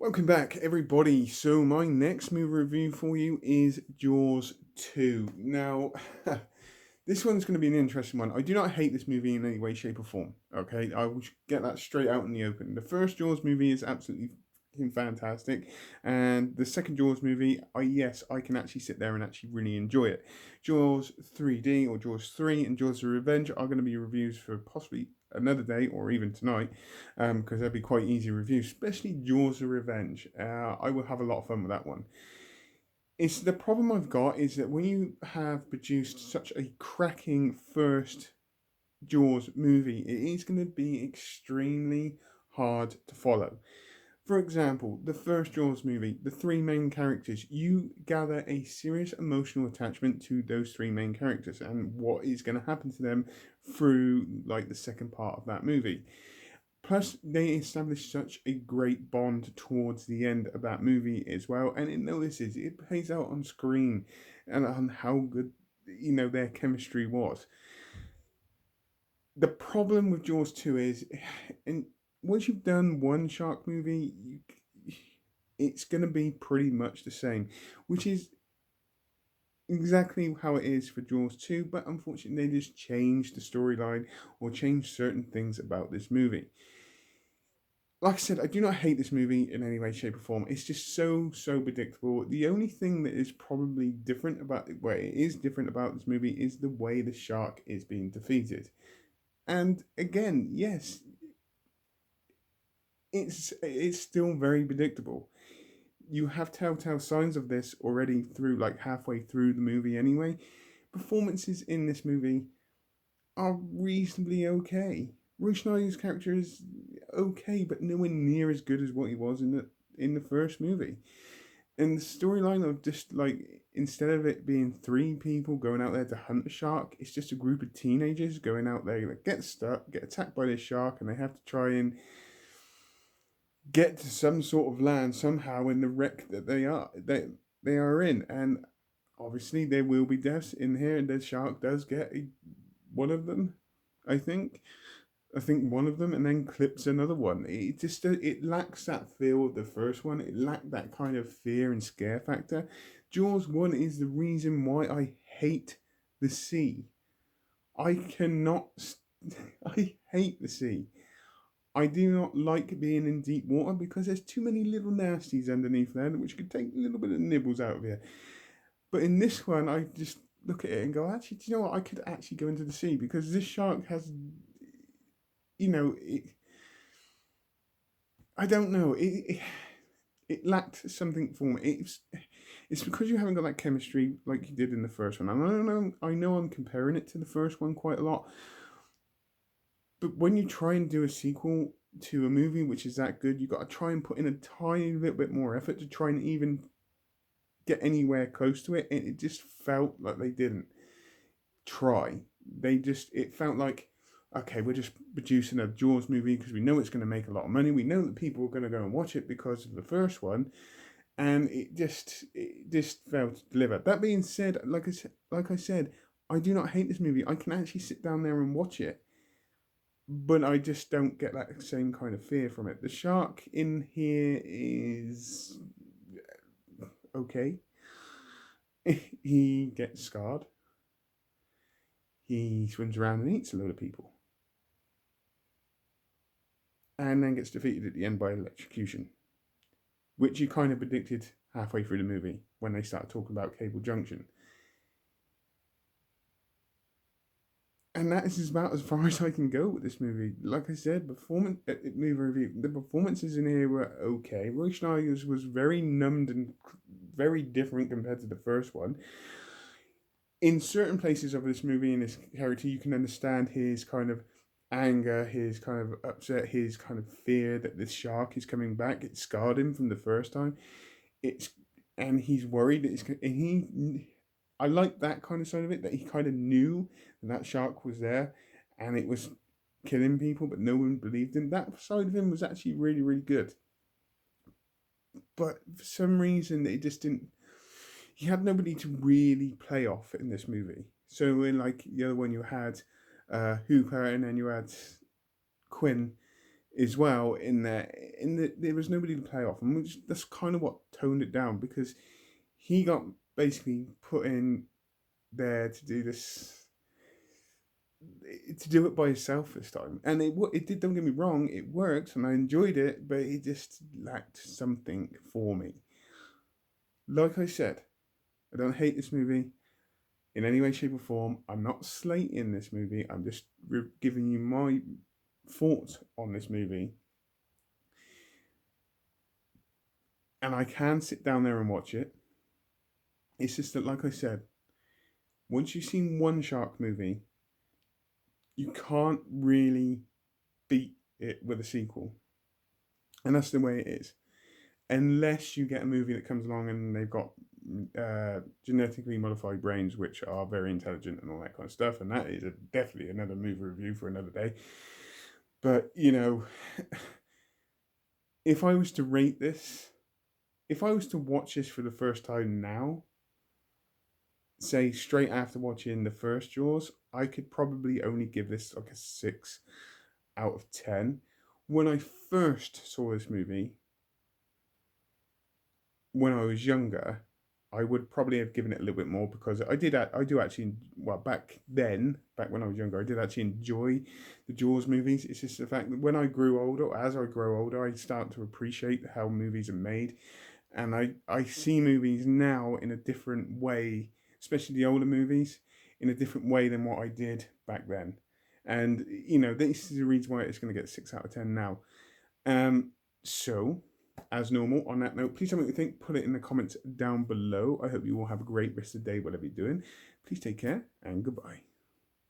Welcome back, everybody. So, my next movie review for you is Jaws 2. Now, this one's going to be an interesting one. I do not hate this movie in any way, shape, or form. Okay, I will get that straight out in the open. The first Jaws movie is absolutely fantastic, and the second Jaws movie, I can actually sit there and actually really enjoy it. Jaws 3D or Jaws 3 and Jaws: The Revenge are going to be reviews for possibly another day or even tonight, because they'll be quite easy reviews, especially Jaws: The Revenge. I will have a lot of fun with that one. It's the problem I've got is that when you have produced such a cracking first Jaws movie, it is going to be extremely hard to follow. For example, the first Jaws movie, the three main characters, you gather a serious emotional attachment to those three main characters and what is going to happen to them through like the second part of that movie. Plus, they establish such a great bond towards the end of that movie as well, and it plays out on screen, and on how good their chemistry was. The problem with Jaws 2 is, and once you've done one shark movie, it's going to be pretty much the same, which is exactly how it is for Jaws 2, but unfortunately, they just changed the storyline or changed certain things about this movie. Like I said, I do not hate this movie in any way, shape, or form. It's just so predictable. The only thing that is probably different about it is different about this movie is the way the shark is being defeated. And again, yes, it's still very predictable. You have telltale signs of this already through like halfway through the movie anyway. Performances in this movie are reasonably okay. Roy Schneider's character is okay, but nowhere near as good as what he was in the first movie. And the storyline of just like instead of it being three people going out there to hunt a shark, it's just a group of teenagers going out there that get stuck, get attacked by this shark, and they have to try and get to some sort of land somehow in the wreck that they are in. And obviously there will be deaths in here, and the shark does get one of them, I think. I think one of them, and then clips another one. It lacks that feel of the first one. It lacked that kind of fear and scare factor. Jaws 1 is the reason why I hate the sea. I cannot. I hate the sea. I do not like being in deep water because there's too many little nasties underneath there which could take a little bit of nibbles out of you. But in this one, I just look at it and go, actually, do you know what? I could actually go into the sea because this shark has, you know, it, I don't know, it lacked something for me. It's because you haven't got that chemistry like you did in the first one. And I know I'm comparing it to the first one quite a lot, but when you try and do a sequel to a movie which is that good, you got to try and put in a tiny little bit more effort to try and even get anywhere close to it. And it just felt like they didn't try. It felt like, okay, we're just producing a Jaws movie because we know it's going to make a lot of money. We know that people are going to go and watch it because of the first one, and it just failed to deliver. That being said, like I said, I do not hate this movie. I can actually sit down there and watch it, but I just don't get that same kind of fear from it. The shark in here is okay. He gets scarred. He swims around and eats a load of people, and then gets defeated at the end by electrocution, which you kind of predicted halfway through the movie when they started talking about Cable Junction. And that is about as far as I can go with this movie. Like I said, movie review. The performances in here were okay. Roy Schneider's was very numbed and very different compared to the first one. In certain places of this movie and his character, you can understand his kind of anger, his kind of upset, his kind of fear that this shark is coming back. It scarred him from the first time. It's and he's worried that I like that kind of side of it, that he kind of knew that shark was there and it was killing people, but no one believed him. That side of him was actually really, really good. But for some reason, it just didn't. He had nobody to really play off in this movie. So in like the other one, you had Hooper, and then you had Quinn. as well. There was nobody to play off, and that's kind of what toned it down, because he got basically put in there to do this, to do it by himself this time, and it did. Don't get me wrong, it worked and I enjoyed it, but it just lacked something for me. Like I said, I don't hate this movie in any way, shape, or form. I'm not slating this movie. I'm just giving you my thoughts on this movie. And I can sit down there and watch it. It's just that, like I said, once you've seen one shark movie, you can't really beat it with a sequel. And that's the way it is. Unless you get a movie that comes along and they've got genetically modified brains which are very intelligent and all that kind of stuff, and that is definitely another movie review for another day. But if I was to rate this, if I was to watch this for the first time now, say straight after watching the first Jaws, I could probably only give this like a 6 out of 10. When I first saw this movie, when I was younger, I would probably have given it a little bit more, because I do actually, well, back when I was younger, I did actually enjoy the Jaws movies. It's just the fact that when I grew older, as I grow older, I start to appreciate how movies are made. And I see movies now in a different way, especially the older movies, in a different way than what I did back then. And, this is the reason why it's going to get 6 out of 10 now. So, as normal, on that note, please tell me what you think. Put it in the comments down below. I hope you all have a great rest of the day, whatever you're doing. Please take care, and goodbye.